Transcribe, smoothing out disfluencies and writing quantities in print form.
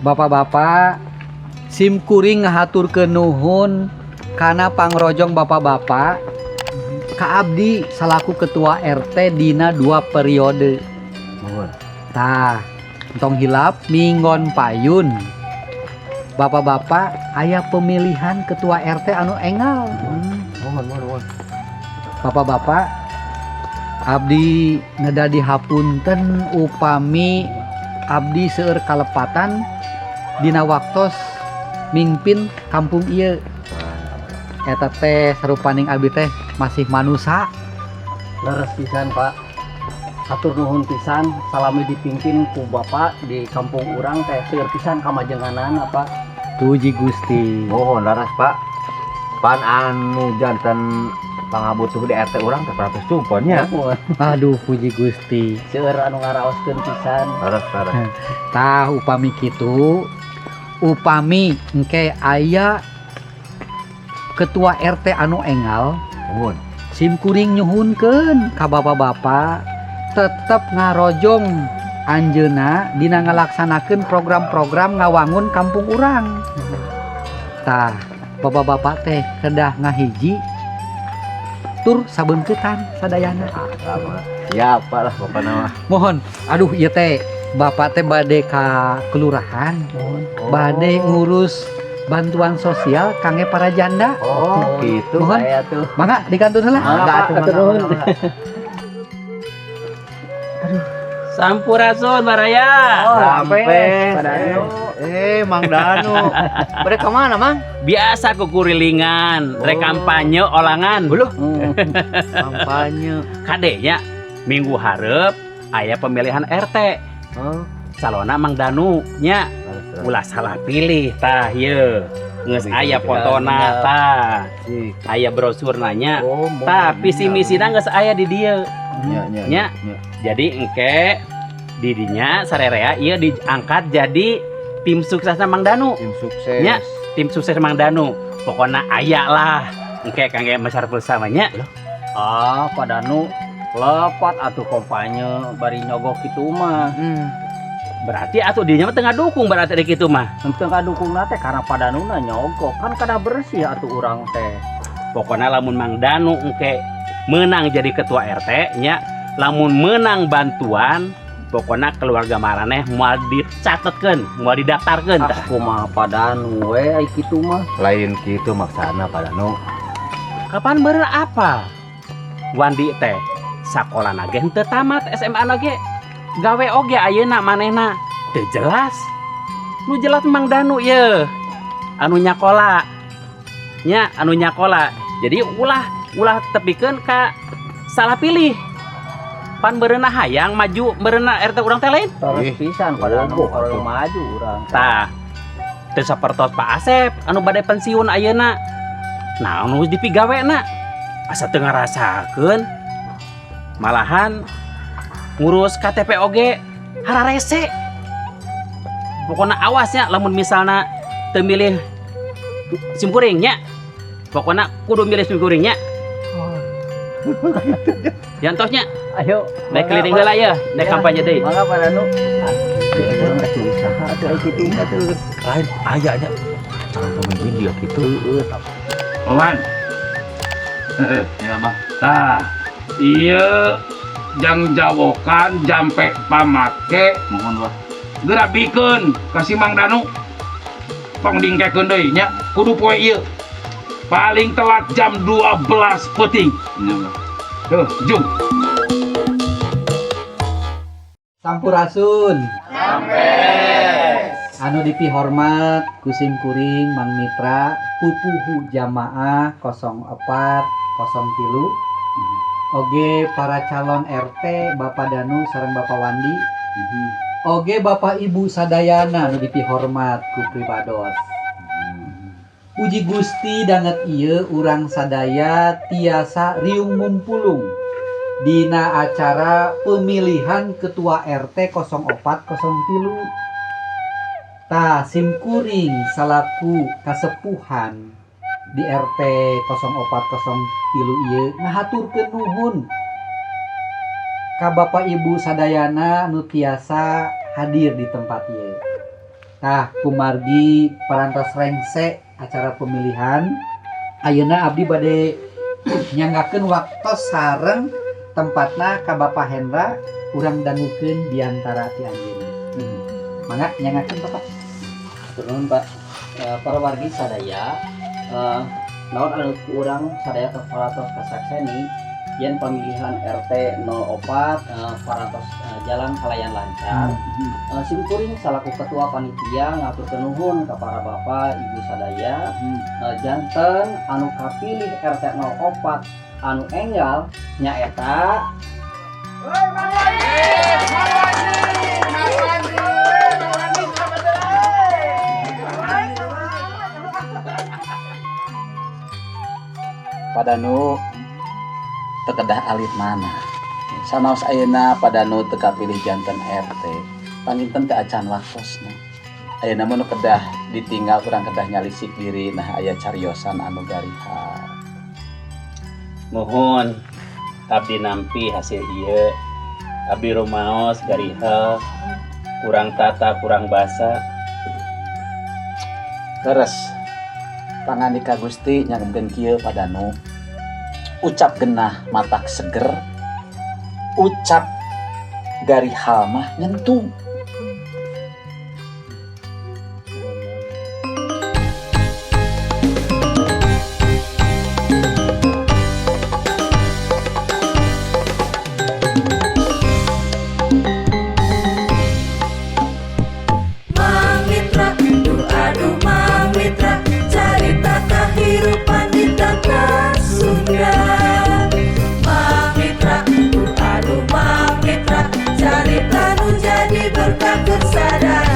Bapak-bapak sim kuring ngahaturkeun nuhun kana pangrojong bapak-bapak ka abdi salaku ketua RT dina 2 periode. Mohon. Tah, entong hilap minggon payun. Bapak-bapak aya pemilihan ketua RT anu enggal. Mohon. Bapak-bapak abdi ngedadi hapunten upami abdi seueur kalepatan dina waktos mimpin kampung ieu. Eta teh sarupaning abdi teh masih manusia. Leres pisan Pak. Hatur nuhun pisan salami dipimpin ku Bapak di kampung urang teh seueur pisan kamajenganan apa. Puji Gusti. Mohon laras Pak. Pan anu janten pangabutuh di RT urang teh 100 tumponnya. Aduh puji Gusti. Seueur anu ngaraoskeun pisan. Laras. Tah upami kitu, upami engke aya ketua RT anu enggal, Mohon. sim kuring nyuhunkeun ka bapak-bapak tetep ngarojong anjeunna dina ngalaksanakeun program-program ngawangun kampung urang. Tah, bapak-bapak teh kedah ngahiji tur sabeungkeutan sadayana. Ya Pak lah pokona mah. Mohon, aduh ieu teh bapak teh bade ka kelurahan, bade ngurus bantuan sosial kangge para janda. Oh, gitu. Mohon. Saya tuh. Mangga dikantun heula. Mangga, atur nuhun. Sampurasun Baraya. Mang Danu. Pada kemana Mang? Biasa kukurilingan, rek kampanye olangan. Kampanye. Kadenya minggu hareup aya pemilihan RT. Oh, Salona Mang Danu nya ulah salah pilih tah ieu. Geus aya fotona tah. Aya brosur nanya. Tah visi misina geus aya di dieu. Nya. Jadi engke didinya sarerea ieu diangkat jadi tim suksesna Mang Danu. Tim sukses. Nya, tim sukses Mang Danu. Pokoknya aya lah. Engke kangge masyarakat bersamanya. Ah, Pak Danu lepat atuh kampanye bari nyogok kitu mah. Berarti atuh dinya mah tengah dukung berarti di kitu mah. Henteu kadukungna teh karena Pak Danu na nyogok kan kada bersih atuh urang teh. Pokoknya lamun Mang Danu engke menang jadi ketua RT nya, lamun menang bantuan pokoknya keluarga maraneh moal dicatetkeun, moal didaftarkeun tah. Aku mah Pak Danu we ai kitu mah. Lain gitu maksana Pak Danu. Kapan bener apa? Wandi teh sakolana ge henteu tamat SMA na ge. Gawe oge ayeuna manehna teu jelas. Nu jelas Mang Danu ye. Anu nyakola. Nya anu nyakola. Jadi ulah tepikeun ka salah pilih. Pan bereuna hayang maju bereuna RT urang teh lain. Terus pisan Pak Danu kalau maju urang. Tah. Teu sapertos Pak Asep anu bade pensiun ayeuna. Nah, anu geus dipigawena. Asa teu ngarasakeun. Malahan ngurus KTP oge hararese. Pokona awasnya lamun misalna teu milih sim kuring nya. Pokona kudu milih sim kuring nya. Yantosnya Ayo, naik keliling heula ya, naik kampanye deui. Mangga Pak Danu. Urang teh usaha atuh ai kitu mah tuh. Lain aya nya. Cara pemimpin dia gitu. Oman. Ya Bang. Tah, ieu jang jawokan jampe pamake Mohon Bang. gerak bikeun kasih Mang Danu. Tong dingkekeun deui nya, kudu poe ieu. Paling telat jam 12 peuting. Iya Bang. Tuh, jum. Sampurasun. Anu dipihormat kusim kuring Mang Mitra pupuhu jamaah 0403 oge para calon RT Bapak Danu sareng Bapak Wandi oge Bapak Ibu sadayana anu dipihormat ku pribados. Puji Gusti danget ieu urang sadaya tiasa riung mumpulung dina acara pemilihan ketua RT 0403. Tah sim kuring salaku kasepuhan di RT 0403 ieu ngahaturkeun nuhun ka Bapak Ibu sadayana nu tiasa hadir di tempat ieu. Tah kumargi parantos rengse acara pemilihan ayeuna abdi bade nyanggakeun waktu sareng tempatna ka Bapak Hendra urang dangukeun diantara ti anjeunna. Mangga nyangakeun Bapak. Turun Pak. Para wargi sadaya naon anu urang sadaya parantos kasakseni yen pemilihan RT 04 parantos jalan kalayan lancar. Simkuring salaku ketua panitia ngaturkeun nuhun ka para bapak ibu sadaya janten anu kapilih RT 04 anu enggal nyaeta Padanu tekedah alit mana sanaos ayeuna Padanu teu kapilih janten RT panginten teu acan waktosna ayeuna mah nu kedah ditinggal kurang kedah nyalisik diri nah aya cariosan anu gariha. Mohon abdi nampi hasil ieu. Abdi rumaos gariha kurang tata kurang basa. Leres pangandika Gusti nyangkeun kieu Padanu ucap genah matak seger ucap gariha mah nyentuh. Mang Mitra, aduh Mang Mitra, carita kahirupan di tanah Sunda. Mang Mitra, aduh Mang Mitra, carita nu jadi berkah kesadaran.